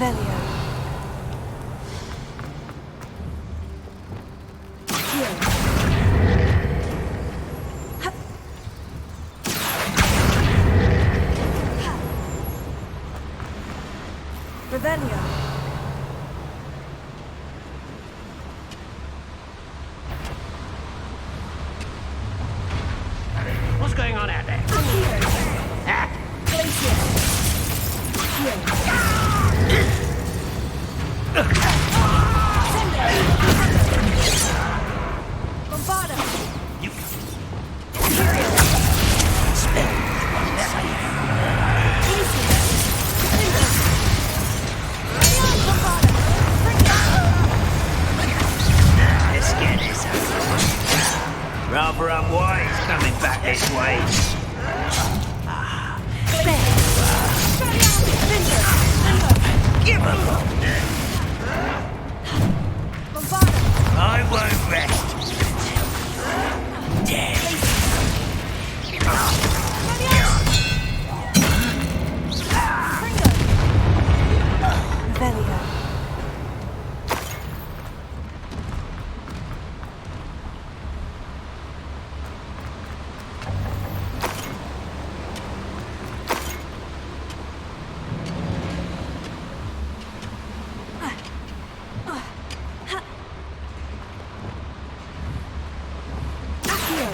Revelio. Here. Hup. Ha. Revelio. What's going on out there? Here. Ah. Glacier. Here. Sender. Bombardo. You Imperial. Easy. Sender. Bombardo. Let's get this over. Rather unwise coming back this way. Spare. Sender. Give a look. Bombardo. I won't rest. Dead. Revelio. Accio.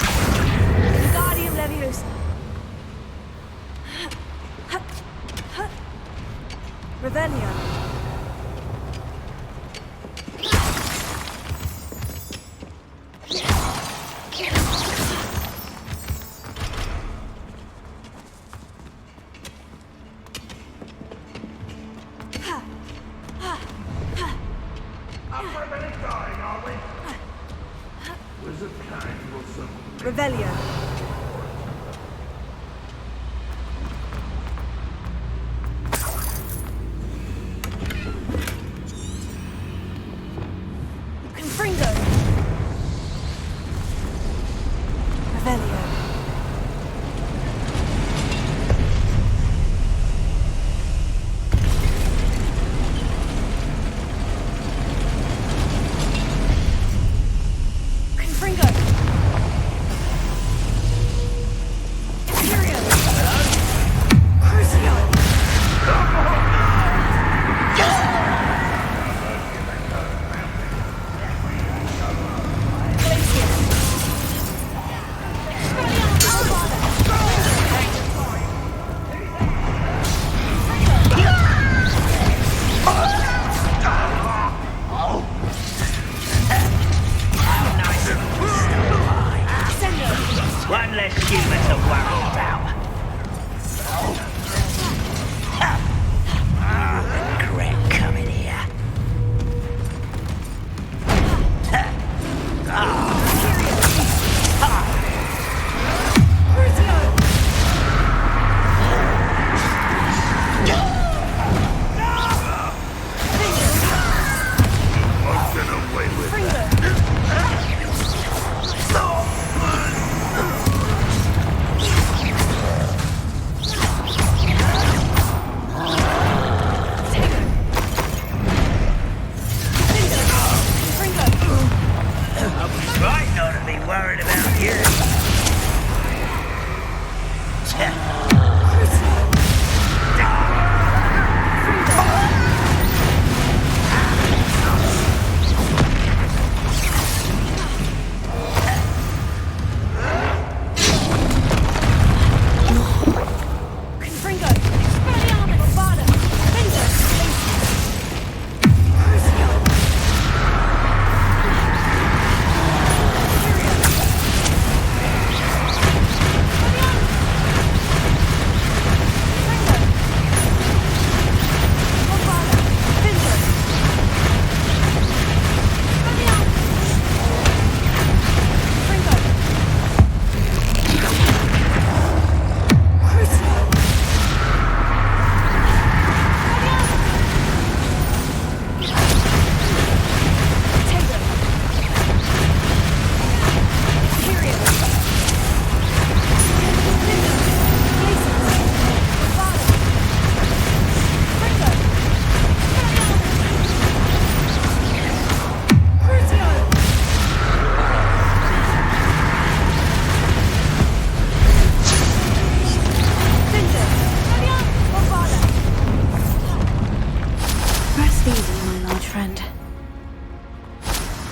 Wingardium Leviosa. Revelio. Revelio. Confringo. Revelio. Confringo.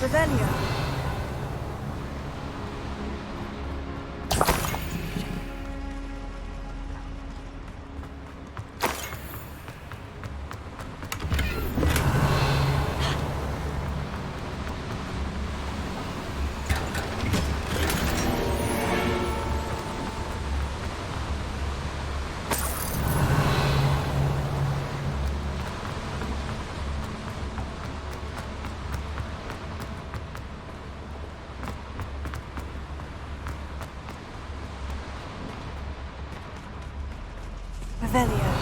Revelio. Revelio.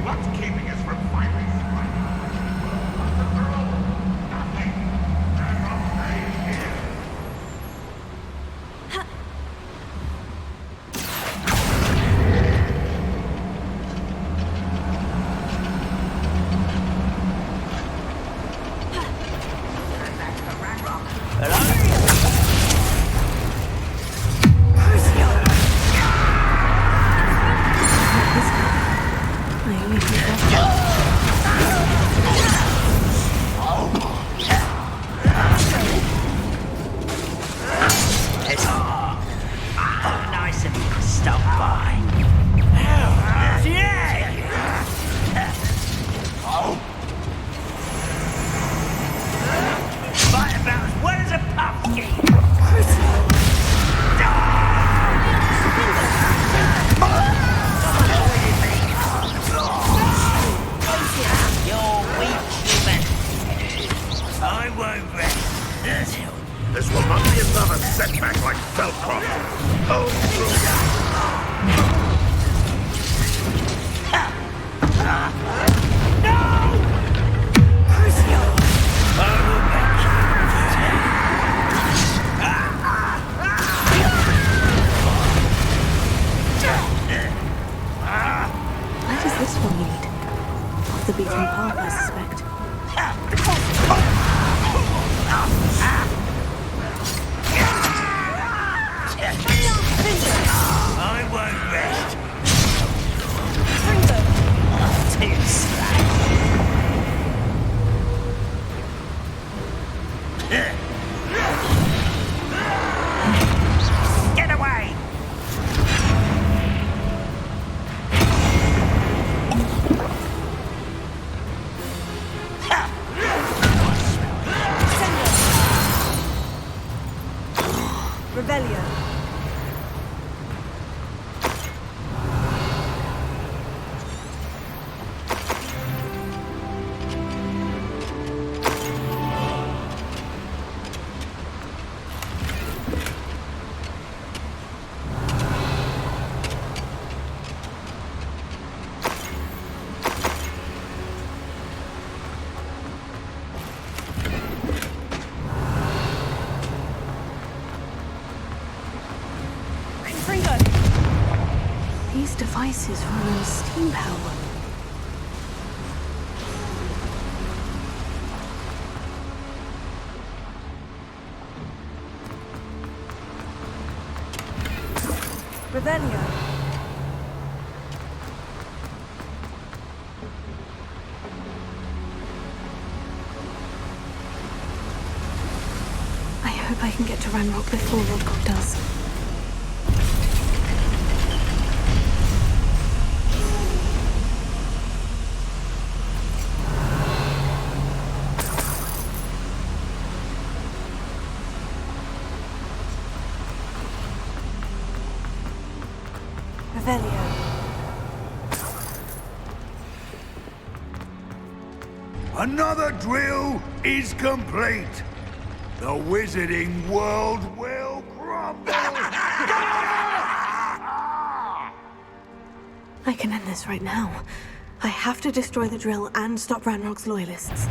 What's keeping us from finally striking? Nothing. Ranrock stays here. Nice of you to stop by. Fight about as well as a pumpkin. You're weak, human. I won't rest until This will not be another setback like Felcroft. Hold through. Where does this one lead? Off the beaten path, I suspect. I won't rest. Too slack. Get away! Revelio. These devices run on steam power. Revelio. I hope I can get to Ranrock before Rodcock does. Revelio. Another drill is complete. The wizarding world will crumble. I can end this right now. I have to destroy the drill and stop Ranrock's loyalists.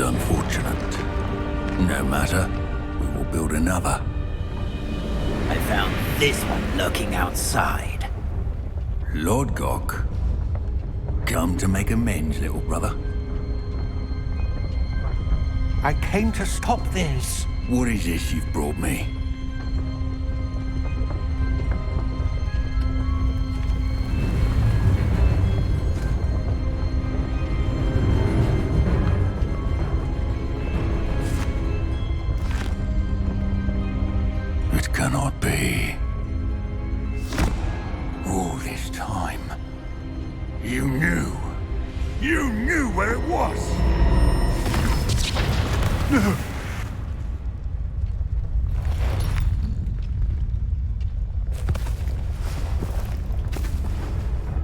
Unfortunate. No matter, we will build another. I found this one lurking outside. Lord Gok, come to make amends, little brother. I came to stop this. What is this you've brought me? It cannot be. All this time, you knew. You knew where it was.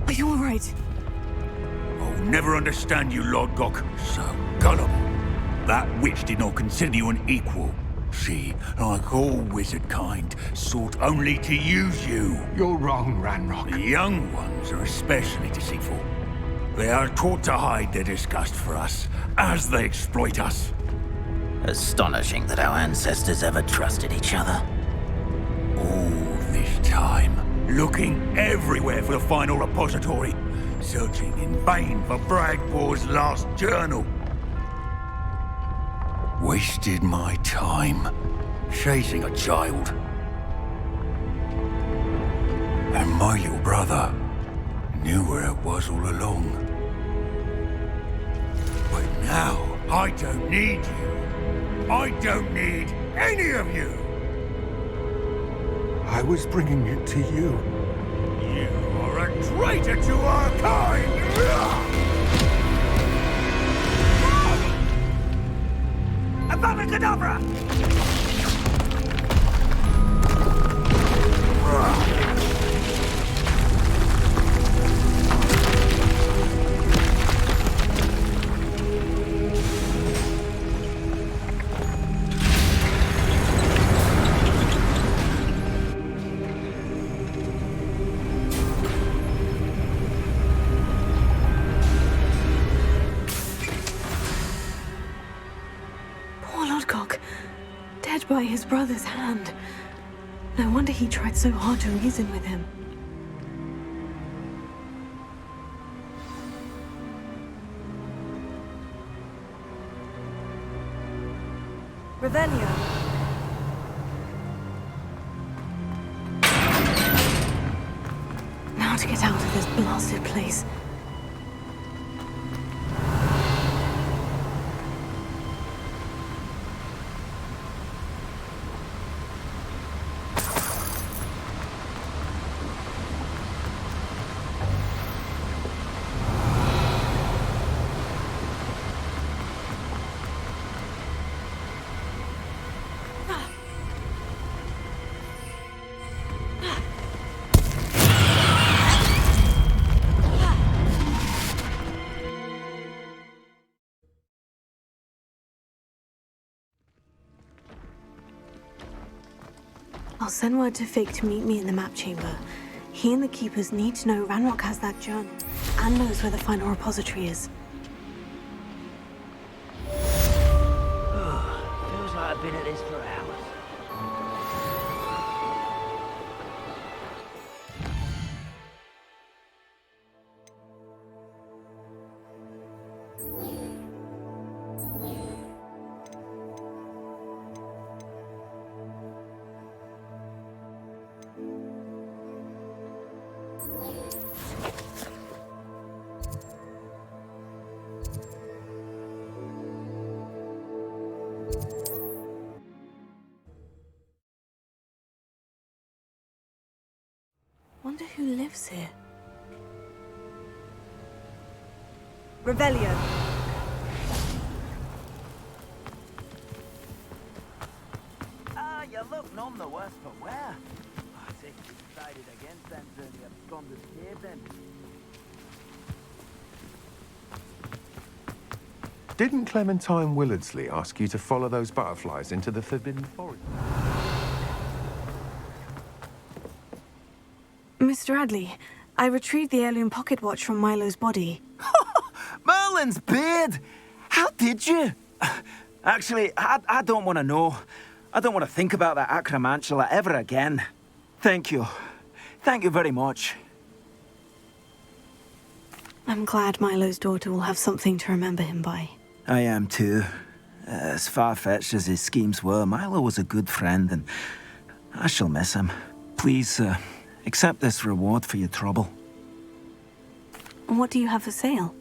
Are you all right? I'll never understand you, Lord Gok. So gullible. That witch did not consider you an equal. She, like all wizard kind, sought only to use you. You're wrong, Ranrock. The young ones are especially deceitful. They are taught to hide their disgust for us, as they exploit us. Astonishing that our ancestors ever trusted each other. All this time, looking everywhere for the final repository, searching in vain for Bragbor's last journal. Wasted my time chasing a child. And my little brother knew where it was all along. But now, I don't need you. I don't need any of you. I was bringing it to you. You are a traitor to our kind! Abracadabra! Dead by his brother's hand. No wonder he tried so hard to reason with him. Ravenia. Now to get out of this blasted place. I'll send word to Fig to meet me in the map chamber. He and the keepers need to know Ranrock has that journal and knows where the final repository is. Feels like I've been at this for hours. Wonder who lives here. Revelio. You look none the worse for wear. I think you decided against them to the absconded cave then. Didn't Clementine Willardsley ask you to follow those butterflies into the Forbidden Forest? Mr. Radley, I retrieved the heirloom pocket watch from Milo's body. Merlin's beard! How did you? Actually, I don't want to know. I don't want to think about that acromantula ever again. Thank you. Thank you very much. I'm glad Milo's daughter will have something to remember him by. I am too. As far-fetched as his schemes were, Milo was a good friend, and I shall miss him. Please, accept this reward for your trouble. What do you have for sale?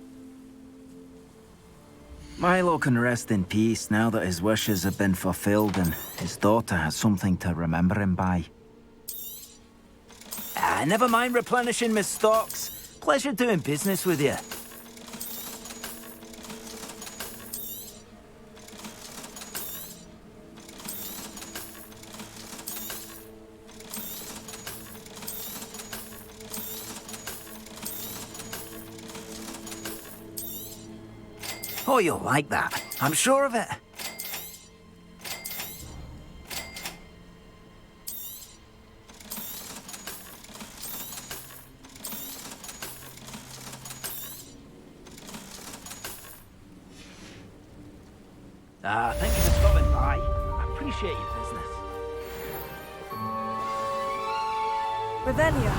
Milo can rest in peace now that his wishes have been fulfilled and his daughter has something to remember him by. Never mind replenishing my stocks. Pleasure doing business with you. Oh, you'll like that. I'm sure of it. Thank you for stopping by. I appreciate your business. Revelio.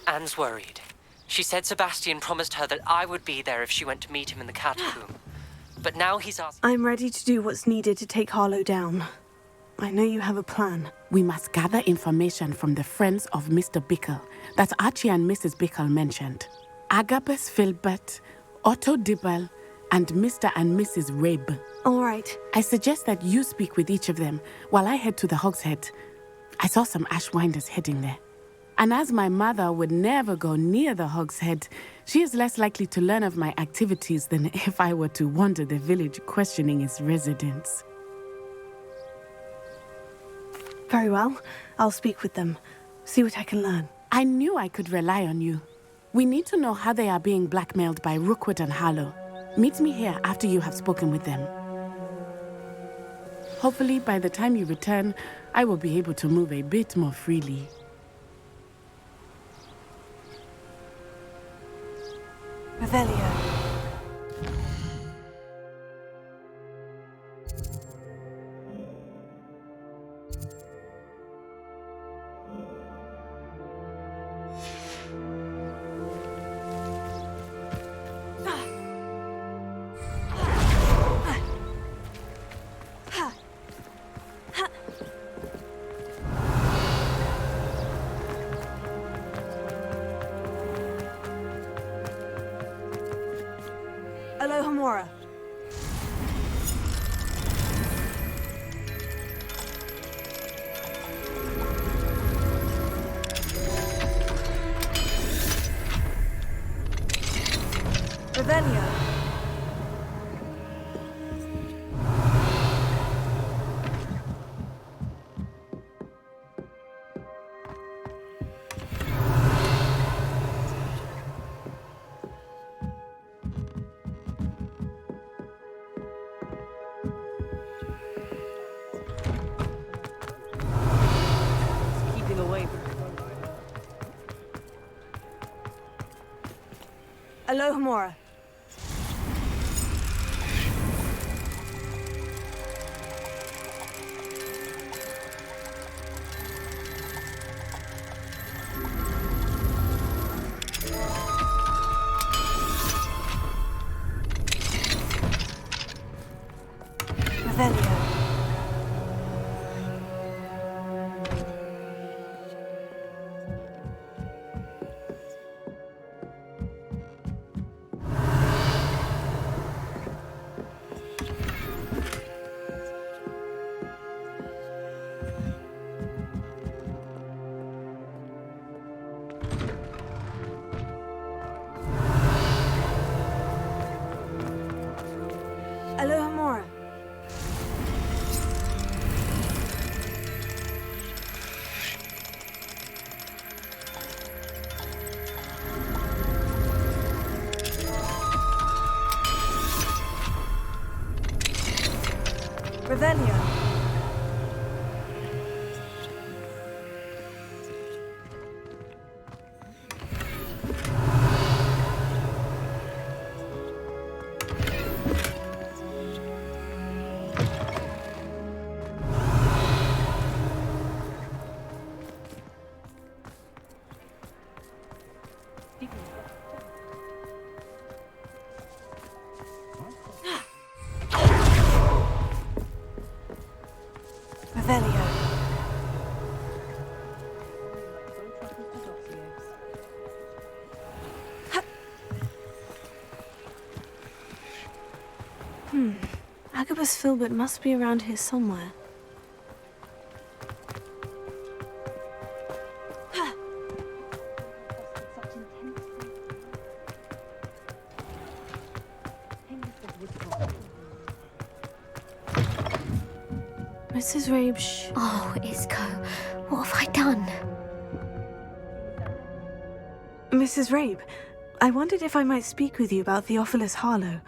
Anne's worried. She said Sebastian promised her that I would be there if she went to meet him in the catacomb. But now he's asked... I'm ready to do what's needed to take Harlow down. I know you have a plan. We must gather information from the friends of Mr. Bickle that Archie and Mrs. Bickle mentioned. Agabus Filbert, Otto Dibble, and Mr. and Mrs. Rabe. All right. I suggest that you speak with each of them while I head to the Hogshead. I saw some Ashwinders heading there. And as my mother would never go near the Hogshead, she is less likely to learn of my activities than if I were to wander the village questioning its residents. Very well. I'll speak with them. See what I can learn. I knew I could rely on you. We need to know how they are being blackmailed by Rookwood and Harlow. Meet me here after you have spoken with them. Hopefully, by the time you return, I will be able to move a bit more freely. Revelio. Alohomora. Revelio. Alohomora. Revelio. Revelio. Agabus Filbert must be around here somewhere. Mrs. Rabe, Oh, Isco, what have I done? Mrs. Rabe, I wondered if I might speak with you about Theophilus Harlow.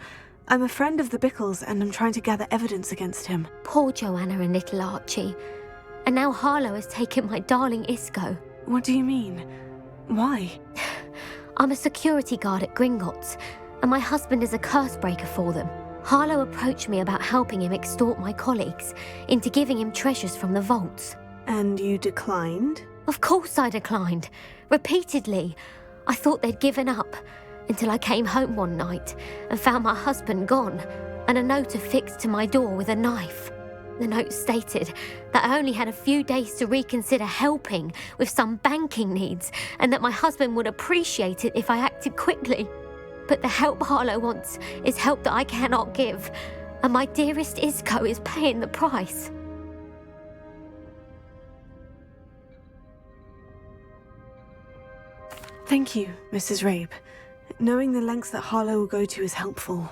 I'm a friend of the Bickles and I'm trying to gather evidence against him. Poor Joanna and little Archie. And now Harlow has taken my darling Isco. What do you mean? Why? I'm a security guard at Gringotts, and my husband is a curse breaker for them. Harlow approached me about helping him extort my colleagues into giving him treasures from the vaults. And you declined? Of course I declined. Repeatedly. I thought they'd given up, until I came home one night and found my husband gone, and a note affixed to my door with a knife. The note stated that I only had a few days to reconsider helping with some banking needs, and that my husband would appreciate it if I acted quickly. But the help Harlow wants is help that I cannot give, and my dearest Isco is paying the price. Thank you, Mrs. Rabe. Knowing the lengths that Harlow will go to is helpful,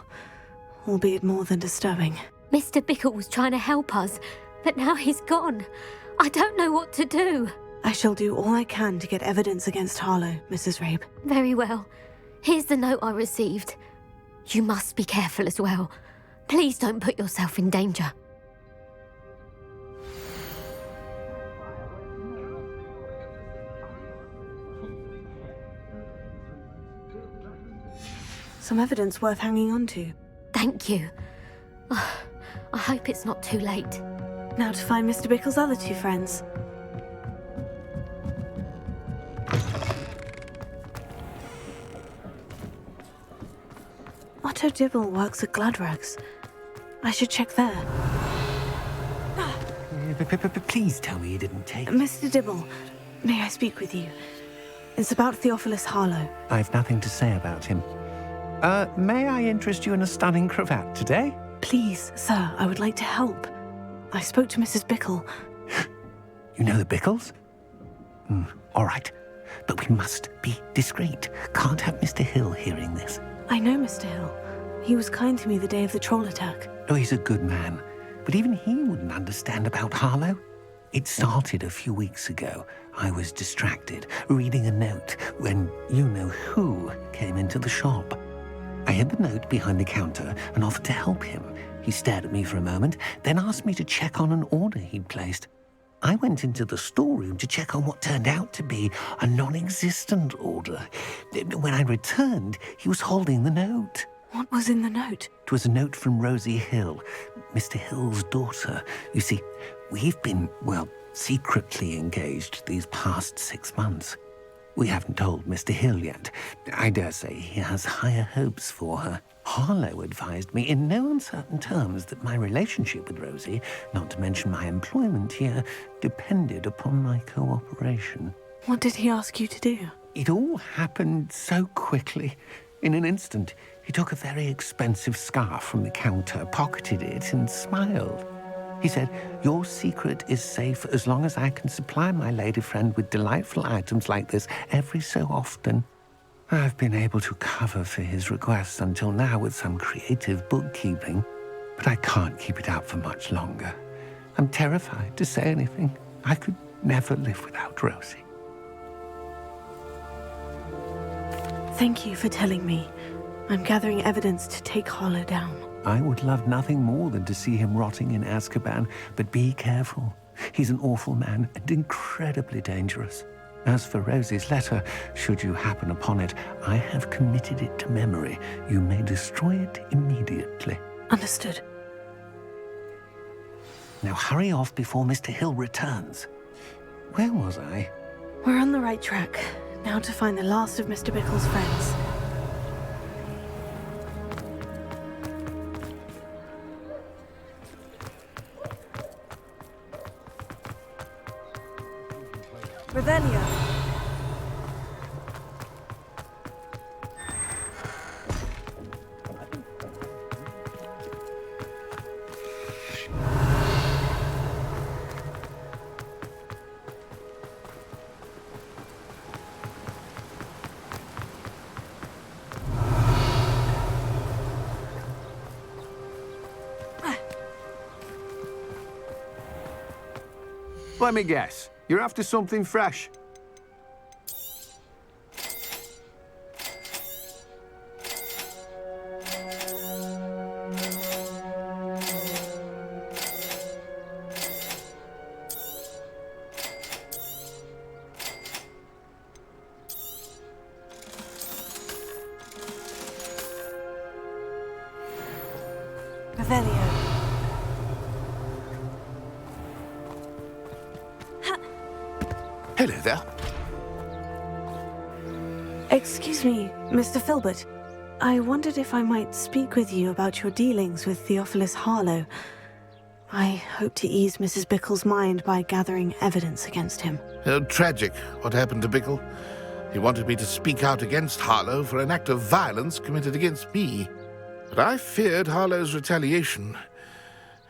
albeit more than disturbing. Mr. Bickle was trying to help us, but now he's gone. I don't know what to do. I shall do all I can to get evidence against Harlow, Mrs. Rabe. Very well. Here's the note I received. You must be careful as well. Please don't put yourself in danger. Some evidence worth hanging on to. Thank you. I hope it's not too late. Now to find Mr. Bickle's other two friends. Otto Dibble works at Gladrags. I should check there. Please tell me you didn't take... Mr. Dibble, may I speak with you? It's about Theophilus Harlow. I've nothing to say about him. May I interest you in a stunning cravat today? Please, sir, I would like to help. I spoke to Mrs. Bickle. You know the Bickles? All right. But we must be discreet. Can't have Mr. Hill hearing this. I know Mr. Hill. He was kind to me the day of the troll attack. Oh, he's a good man. But even he wouldn't understand about Harlow. It started a few weeks ago. I was distracted, reading a note, when you-know-who came into the shop. I hid the note behind the counter and offered to help him. He stared at me for a moment, then asked me to check on an order he'd placed. I went into the storeroom to check on what turned out to be a non-existent order. When I returned, he was holding the note. What was in the note? It was a note from Rosie Hill, Mr. Hill's daughter. You see, we've been, well, secretly engaged these past 6 months. We haven't told Mr. Hill yet. I dare say he has higher hopes for her. Harlow advised me in no uncertain terms that my relationship with Rosie, not to mention my employment here, depended upon my cooperation. What did he ask you to do? It all happened so quickly. In an instant, he took a very expensive scarf from the counter, pocketed it, and smiled. He said, "Your secret is safe as long as I can supply my lady friend with delightful items like this every so often." I've been able to cover for his requests until now with some creative bookkeeping, but I can't keep it up for much longer. I'm terrified to say anything. I could never live without Rosie. Thank you for telling me. I'm gathering evidence to take Harlow down. I would love nothing more than to see him rotting in Azkaban, but be careful. He's an awful man and incredibly dangerous. As for Rosie's letter, should you happen upon it, I have committed it to memory. You may destroy it immediately. Understood. Now hurry off before Mr. Hill returns. Where was I? We're on the right track. Now to find the last of Mr. Bickle's friends. Revelio. Let me guess. You're after something fresh. Revelio. Hello there. Excuse me, Mr. Filbert. I wondered if I might speak with you about your dealings with Theophilus Harlow. I hope to ease Mrs. Bickle's mind by gathering evidence against him. Tragic, what happened to Bickle. He wanted me to speak out against Harlow for an act of violence committed against me. But I feared Harlow's retaliation,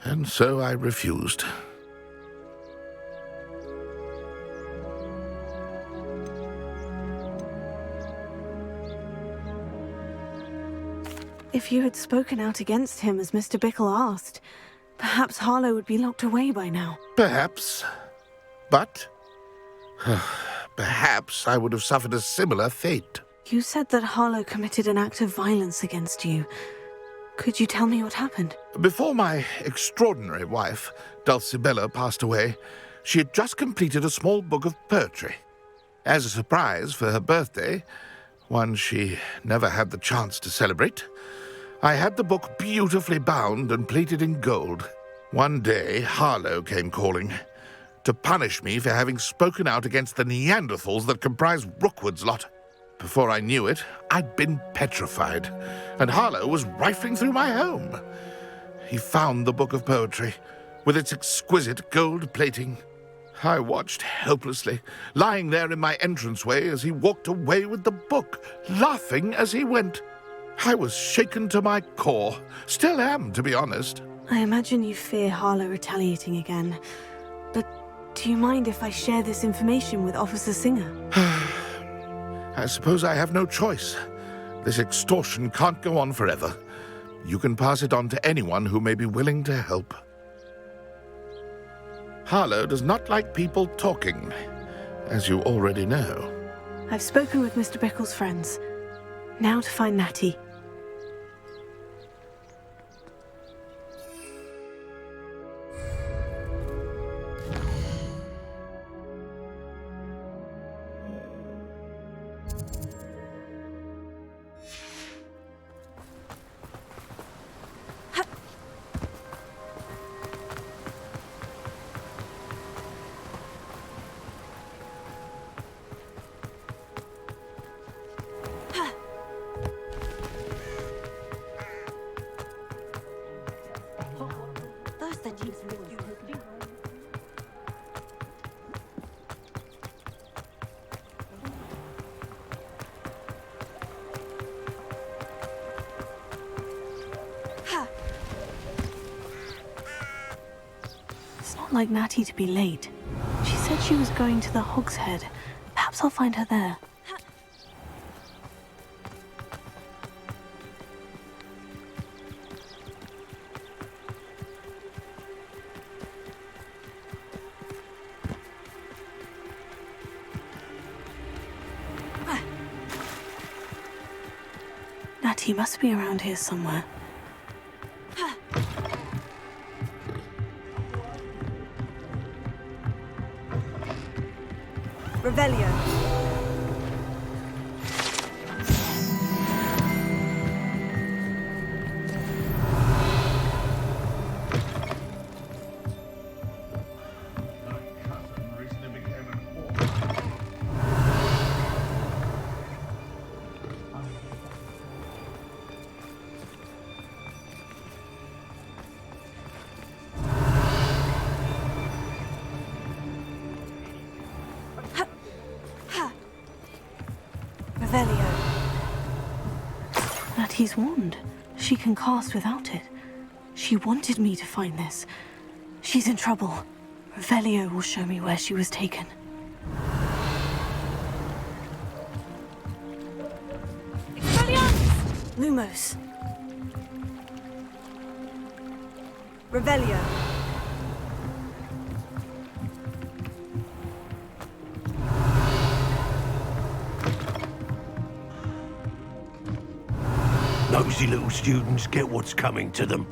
and so I refused. If you had spoken out against him as Mr. Bickle asked, perhaps Harlow would be locked away by now. Perhaps. But perhaps I would have suffered a similar fate. You said that Harlow committed an act of violence against you. Could you tell me what happened? Before my extraordinary wife, Dulcibella, passed away, she had just completed a small book of poetry. As a surprise for her birthday, one she never had the chance to celebrate, I had the book beautifully bound and plated in gold. One day, Harlow came calling to punish me for having spoken out against the Neanderthals that comprise Rookwood's lot. Before I knew it, I'd been petrified, and Harlow was rifling through my home. He found the book of poetry, with its exquisite gold plating. I watched helplessly, lying there in my entranceway as he walked away with the book, laughing as he went. I was shaken to my core. Still am, to be honest. I imagine you fear Harlow retaliating again. But do you mind if I share this information with Officer Singer? I suppose I have no choice. This extortion can't go on forever. You can pass it on to anyone who may be willing to help. Harlow does not like people talking, as you already know. I've spoken with Mr. Bickle's friends. Now to find Natty. It's not like Natty to be late. She said she was going to the Hog's Head. Perhaps I'll find her there. Natty must be around here somewhere. Revelio. Natty's wand. She can cast without it. She wanted me to find this. She's in trouble. Revelio will show me where she was taken. Lumos. Revelio. Nosy little students get what's coming to them.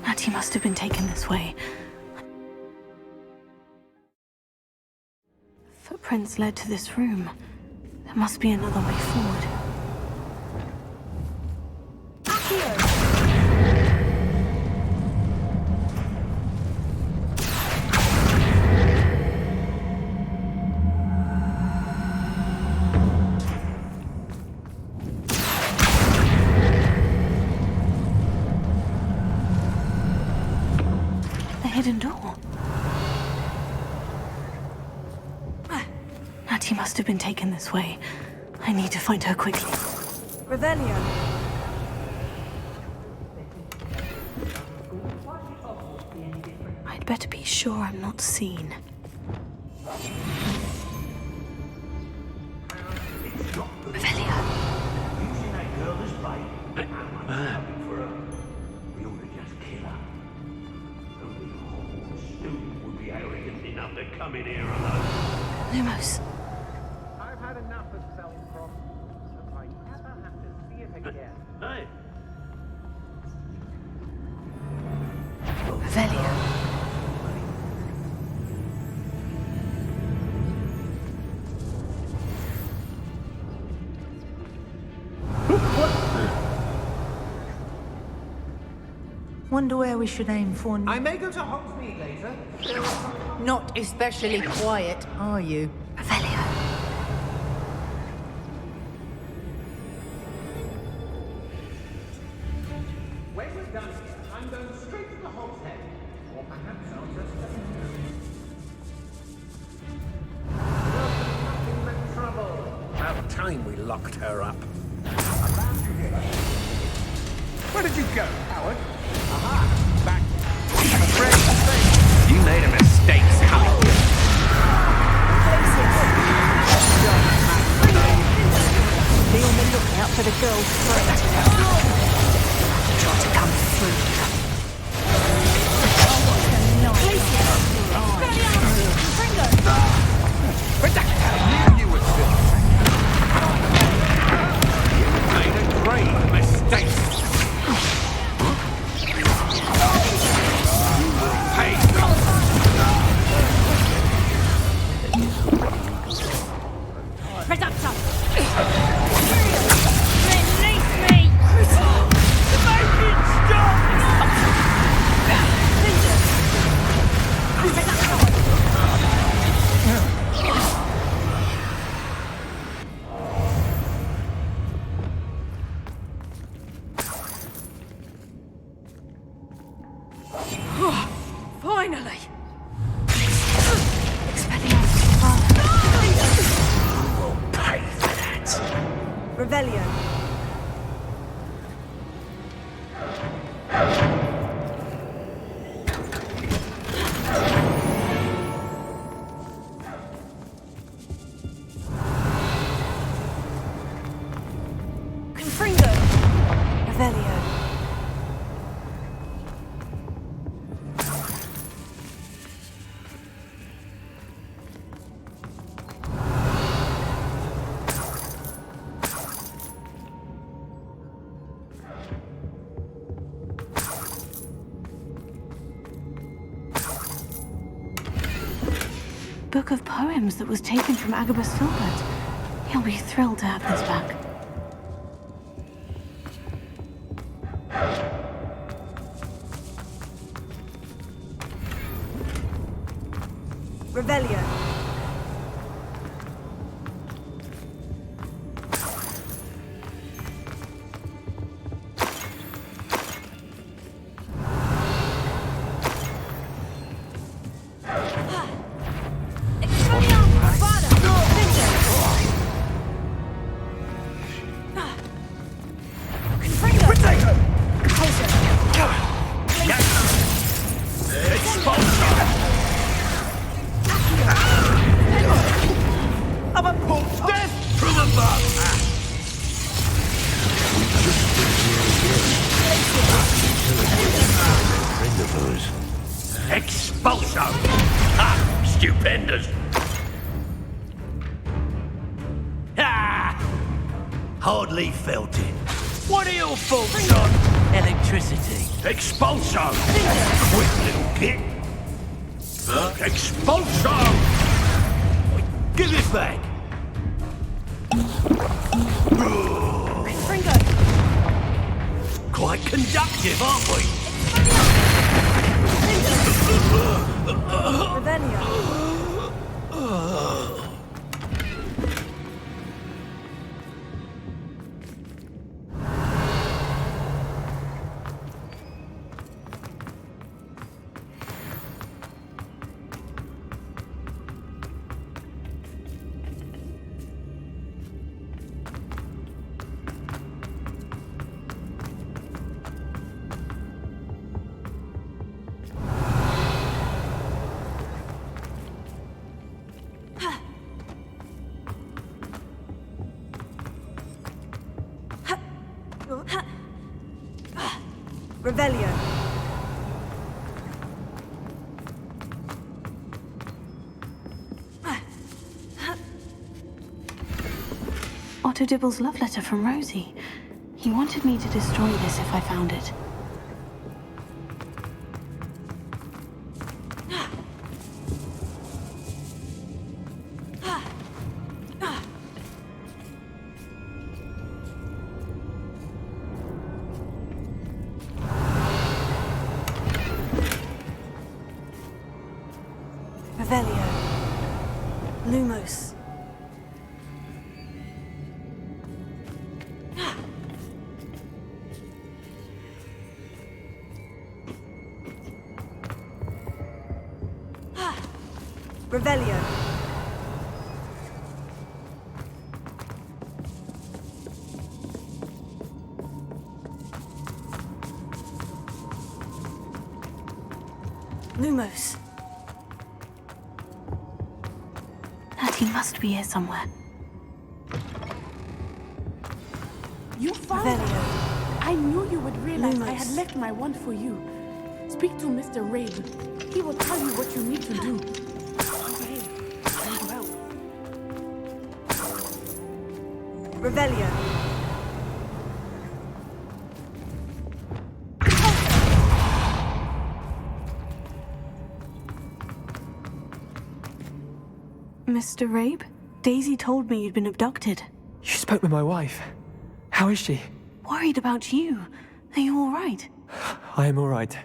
Natty must have been taken this way. Footprints led to this room. There must be another way forward. Hidden door. Natty must have been taken this way. I need to find her quickly. Revelio. I'd better be sure I'm not seen. Revelio. Come in here alone. Lumos. I've had enough of Self-Cross. If I ever have to see it again. Hey. Revelio. Wonder where we should aim for now. I may go to Hogsmeade later. Not especially quiet, are you? Revelio. When we're done here, I'm going straight to the Hog's Head. Or perhaps I'll just... Nothing but trouble. About time we locked her up. Where did you go, Howard? Aha! Back. I'm afraid to say. You made a mistake, Sally. Be on the lookout for the girl's throat. Try to come through. You were still. You made a grave mistake. Hey! Reductor! Release me! The motion stops! Revelio. Confringo. Revelio. Book of poems that was taken from Agabus Filbert. He'll be thrilled to have this back. Revelio. Expulso! Ha! Stupendous! Ha! Hardly felt it. What are your thoughts on electricity? Expulso! Quick little kid! Expulso! Give it back! Quite conductive, aren't we? Revelio. Revelio. Otto Dibble's love letter from Rosie. He wanted me to destroy this if I found it. Revelio. Lumos. Revelio. Lumos. He must be here somewhere. You found it! I knew you would realize I had left my wand for you. Speak to Mr. Rabe. He will tell you what you need to do. Revelio. Mr. Rabe? Daisy told me you'd been abducted. You spoke with my wife. How is she? Worried about you. Are you all right? I am all right.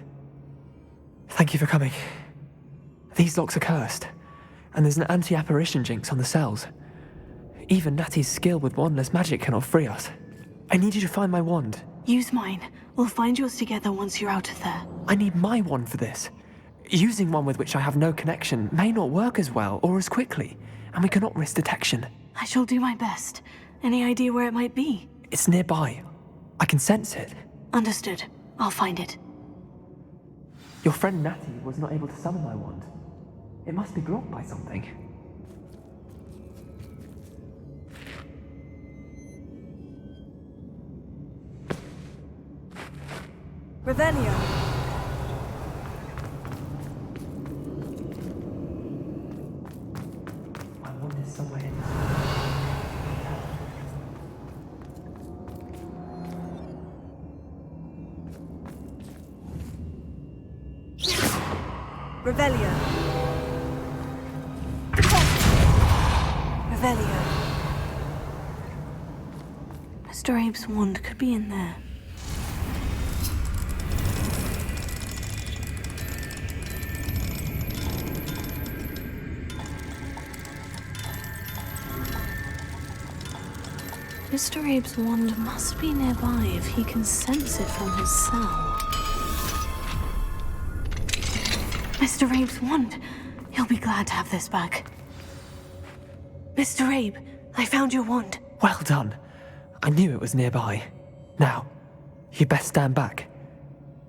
Thank you for coming. These locks are cursed, and there's an anti-apparition jinx on the cells. Even Natty's skill with wandless magic cannot free us. I need you to find my wand. Use mine. We'll find yours together once you're out of there. I need my wand for this. Using one with which I have no connection may not work as well or as quickly, and we cannot risk detection. I shall do my best. Any idea where it might be? It's nearby. I can sense it. Understood. I'll find it. Your friend Natty was not able to summon my wand. It must be blocked by something. Revelio. My wand is somewhere in this. Revelio. Revelio. Mr. Abe's wand could be in there. Mr. Abe's wand must be nearby if he can sense it from his cell. Mr. Abe's wand! He'll be glad to have this back. Mr. Abe, I found your wand. Well done. I knew it was nearby. Now, you best stand back.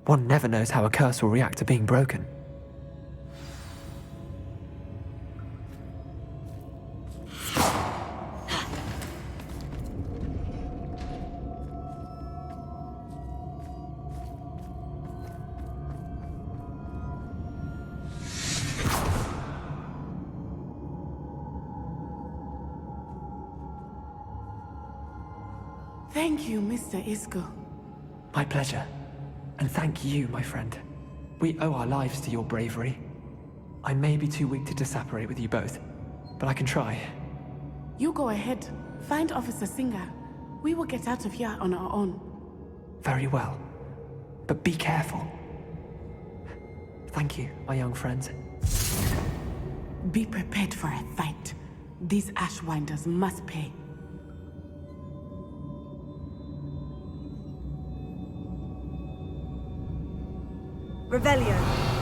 One never knows how a curse will react to being broken. Thank you, Mr. Isco. My pleasure. And thank you, my friend. We owe our lives to your bravery. I may be too weak to disapparate with you both, but I can try. You go ahead. Find Officer Singer. We will get out of here on our own. Very well. But be careful. Thank you, my young friends. Be prepared for a fight. These Ashwinders must pay. Revelio.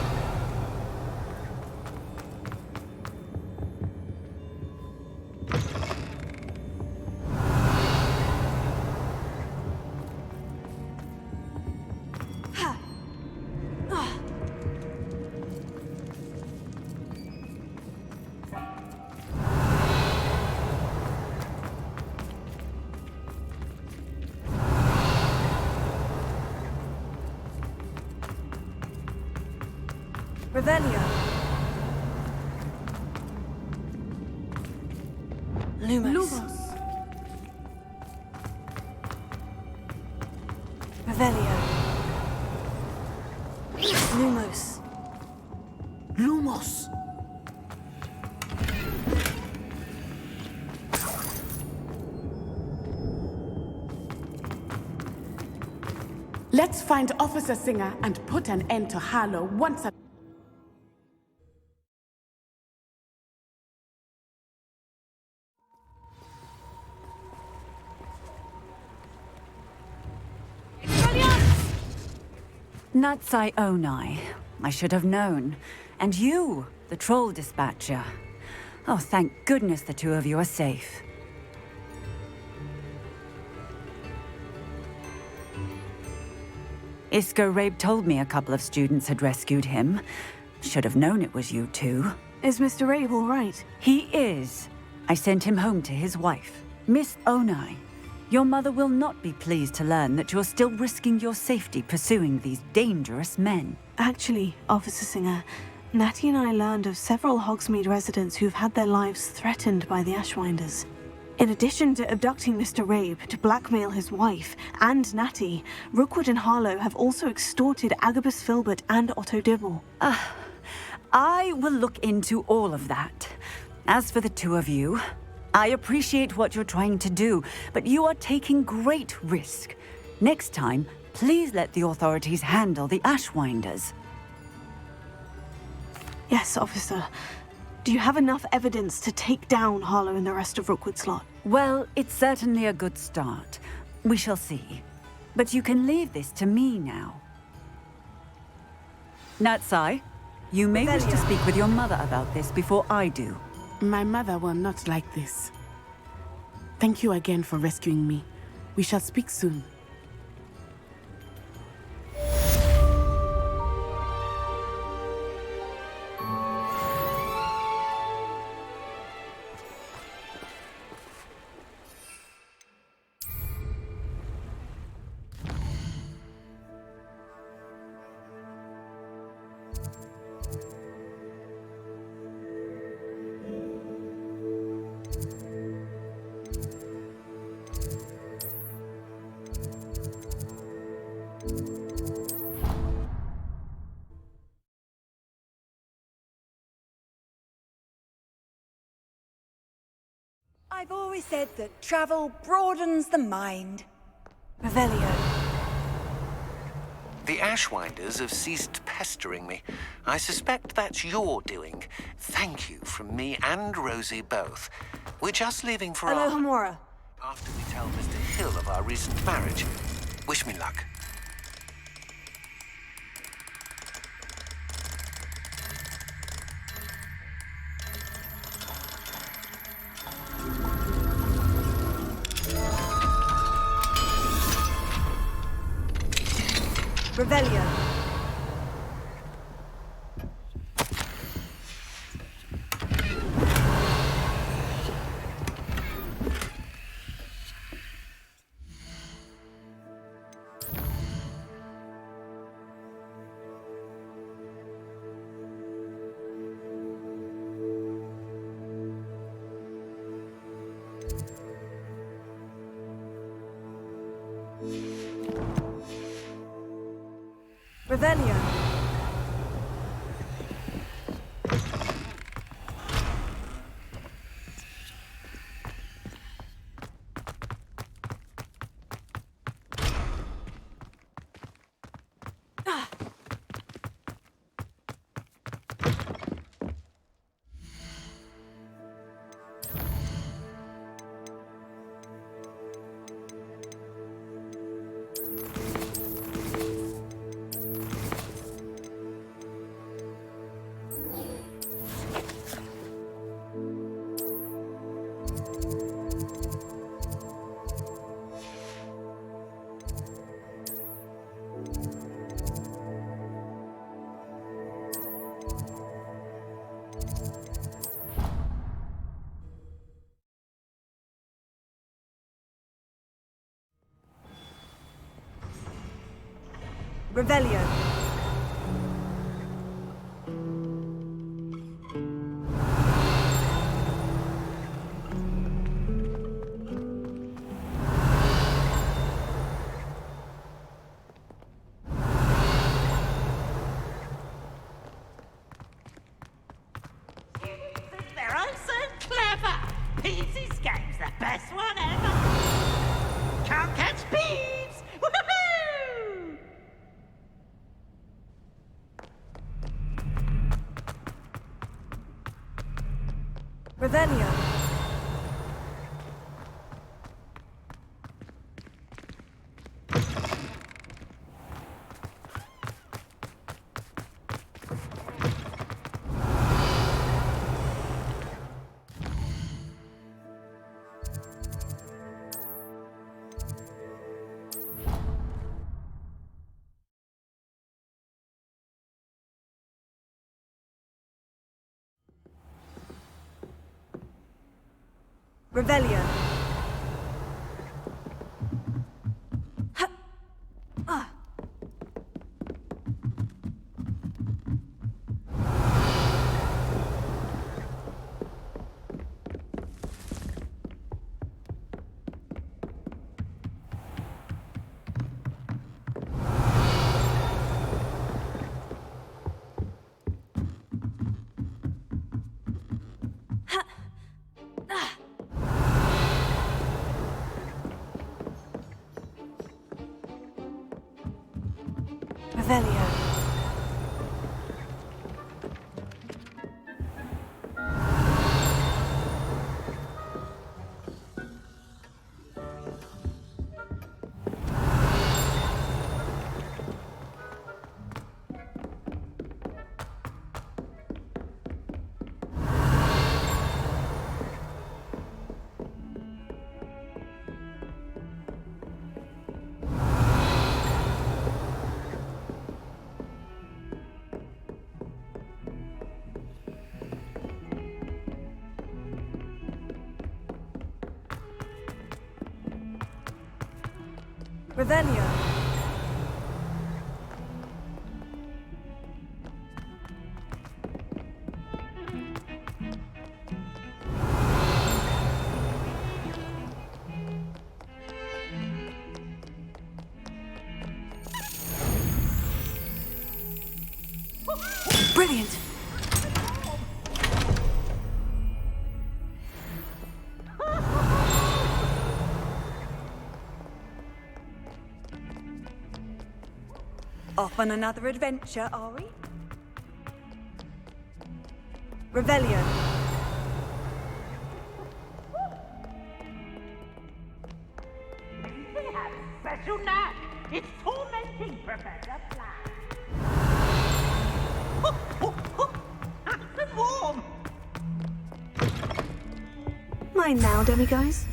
Revelio. Lumos. Revelio. Lumos. Lumos. Let's find Officer Singer and put an end to Harlow once and Natsai Onai. I should have known. And you, the troll dispatcher. Oh, thank goodness the two of you are safe. Isco Rabe told me a couple of students had rescued him. Should have known it was you two. Is Mr. Rabe all right? He is. I sent him home to his wife, Miss Onai. Your mother will not be pleased to learn that you're still risking your safety pursuing these dangerous men. Actually, Officer Singer, Natty and I learned of several Hogsmeade residents who've had their lives threatened by the Ashwinders. In addition to abducting Mr. Rabe to blackmail his wife and Natty, Rookwood and Harlow have also extorted Agabus Filbert and Otto Dibble. I will look into all of that. As for the two of you, I appreciate what you're trying to do, but you are taking great risk. Next time, please let the authorities handle the Ashwinders. Yes, officer. Do you have enough evidence to take down Harlow and the rest of Rookwood's lot? Well, it's certainly a good start. We shall see. But you can leave this to me now. Natsai, you may wish to speak with your mother about this before I do. My mother will not like this. Thank you again for rescuing me. We shall speak soon. I've always said that travel broadens the mind. Revelio. The Ashwinders have ceased pestering me. I suspect that's your doing. Thank you from me and Rosie both. We're just leaving for Aloha Mora. after we tell Mr. Hill of our recent marriage. Wish me luck. Revelio. Revelio. Revelio. They're all so clever. Peasy's game's the best one ever. Can't catch Peeves. Woohoo! Revelio. Revelio. Ha! Ah! Revelio. Revelio. Brilliant. Off on another adventure, are we? Revelio. They have special knack. It's tormenting Professor Black. Hot and warm. Mine now, demiguise.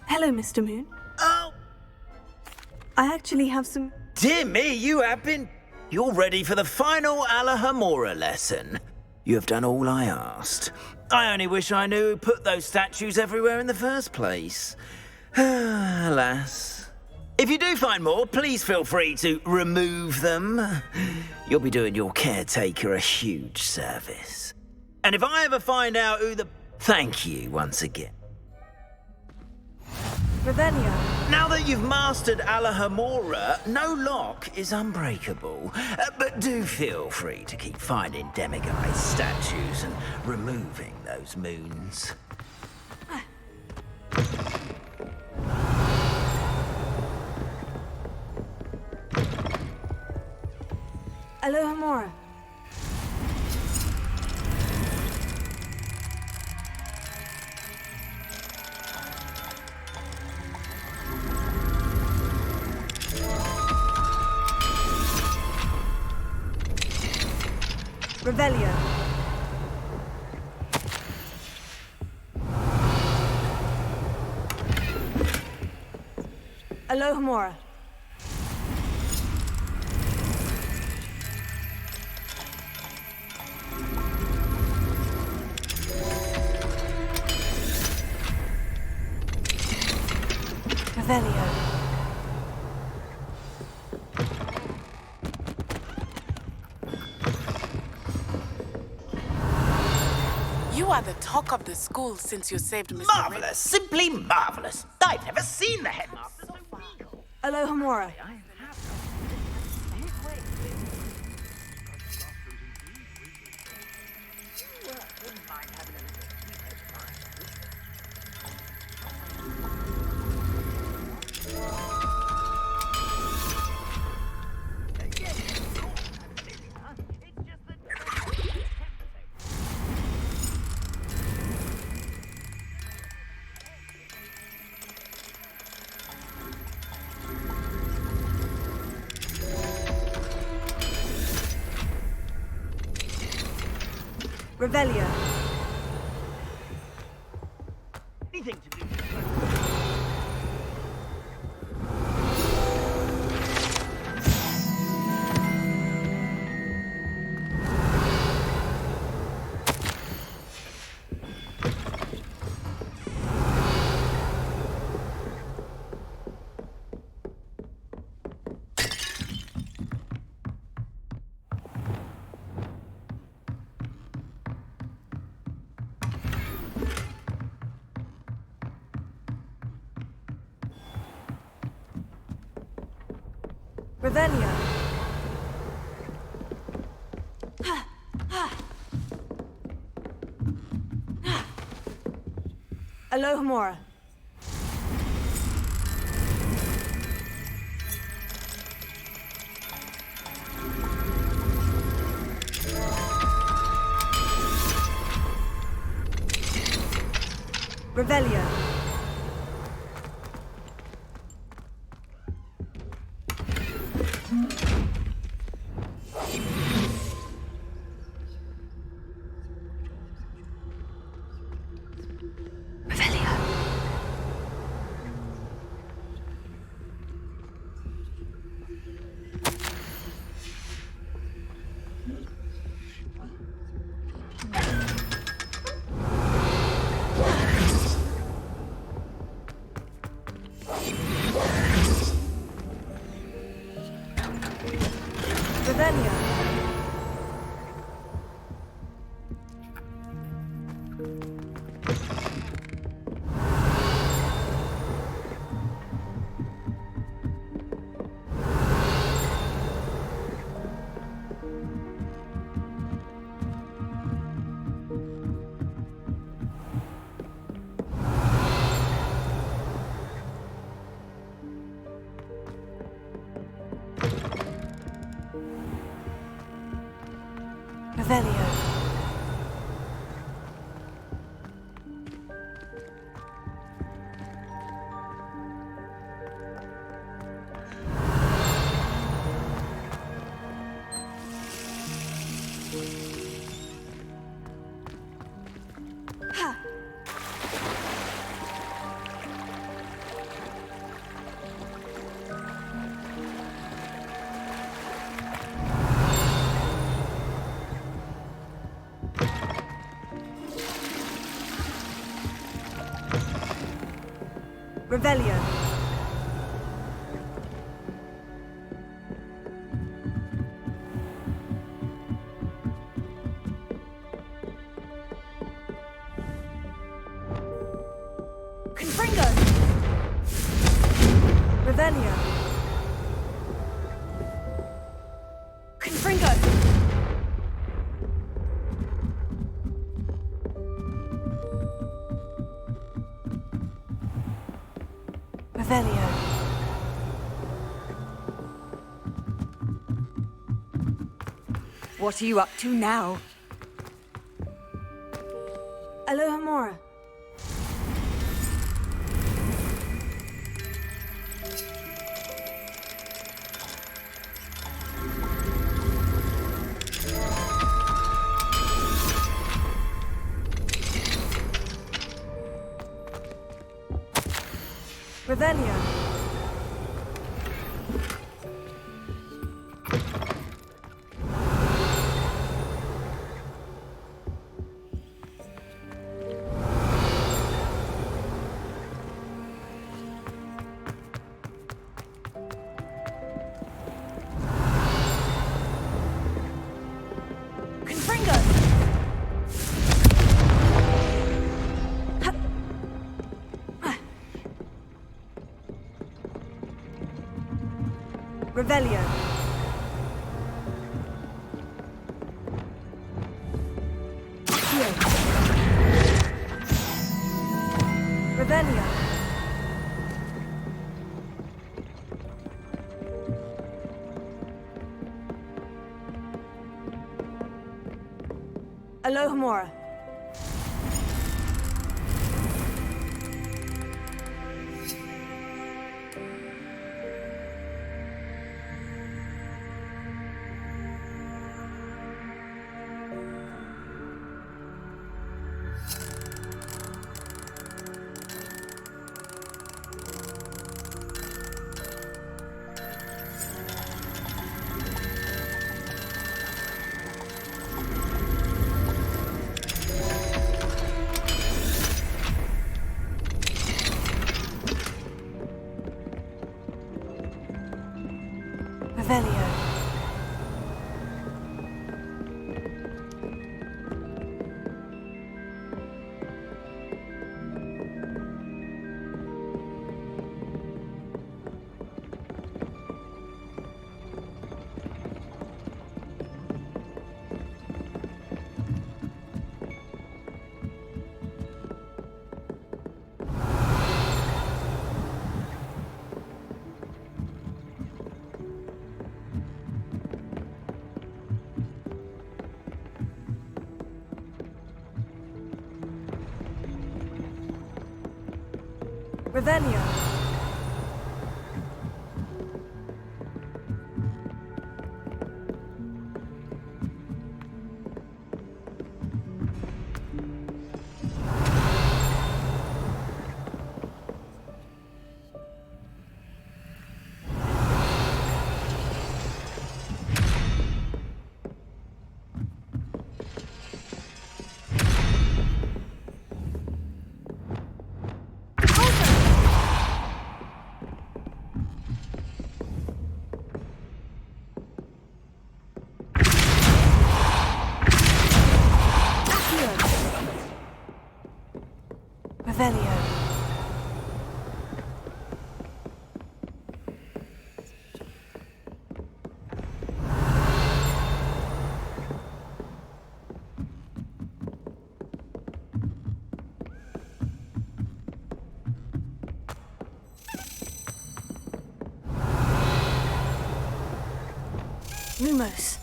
Hello, Mr. Moon. Oh! I actually have some... Dear me, you have been... You're ready for the final Alahamora lesson. You have done all I asked. I only wish I knew who put those statues everywhere in the first place. Alas. If you do find more, please feel free to remove them. You'll be doing your caretaker a huge service. And if I ever find out who the... Thank you once again. Revelio. Now that you've mastered Alahamora, no lock is unbreakable. But do feel free to keep finding demiguise statues and removing those moons. Alohomora. Revelio. Alohomora. Revelio. You are the talk of the school since you saved Mr. Marvelous! Simply marvelous! I've never seen the headmaster so regal. Alohomora. Revelio. Anything to do. Revelio. Alohomora. Revelio. Revelio. Revelio. Ha. Revelio. Confringo. Revelio. Confringo. Revelio. What are you up to now? Alohomora. Revelio. Confringo. Revelio. Here. Revelio. Alohomora. Revelio. Revelio. Revelio. Lumos.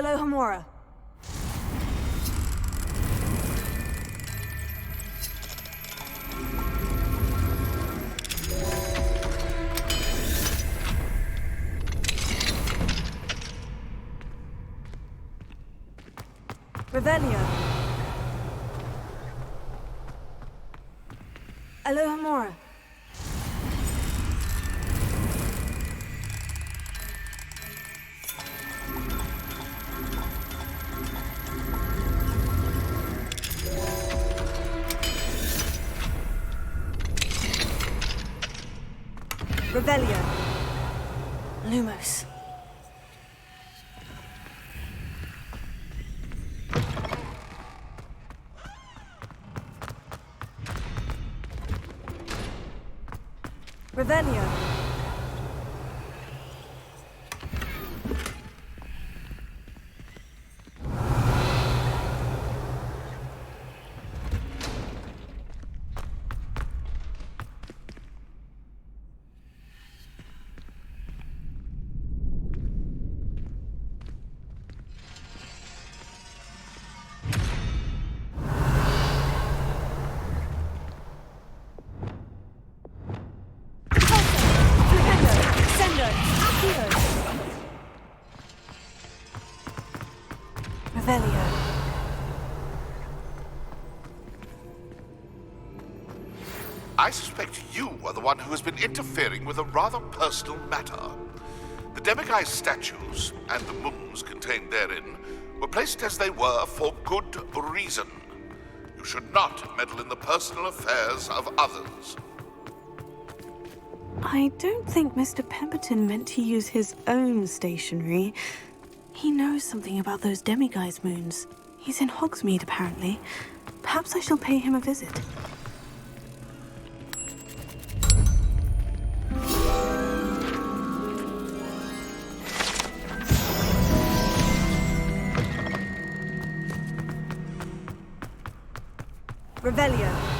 Alohomora. Revelio. Alohomora. Revelio. Lumos. Revelio. Revelio. I suspect you are the one who has been interfering with a rather personal matter. The demiguise statues and the mums contained therein were placed as they were for good reason. You should not meddle in the personal affairs of others. I don't think Mr. Pemberton meant to use his own stationery. He knows something about those demiguise moons. He's in Hogsmeade, apparently. Perhaps I shall pay him a visit. Revelio.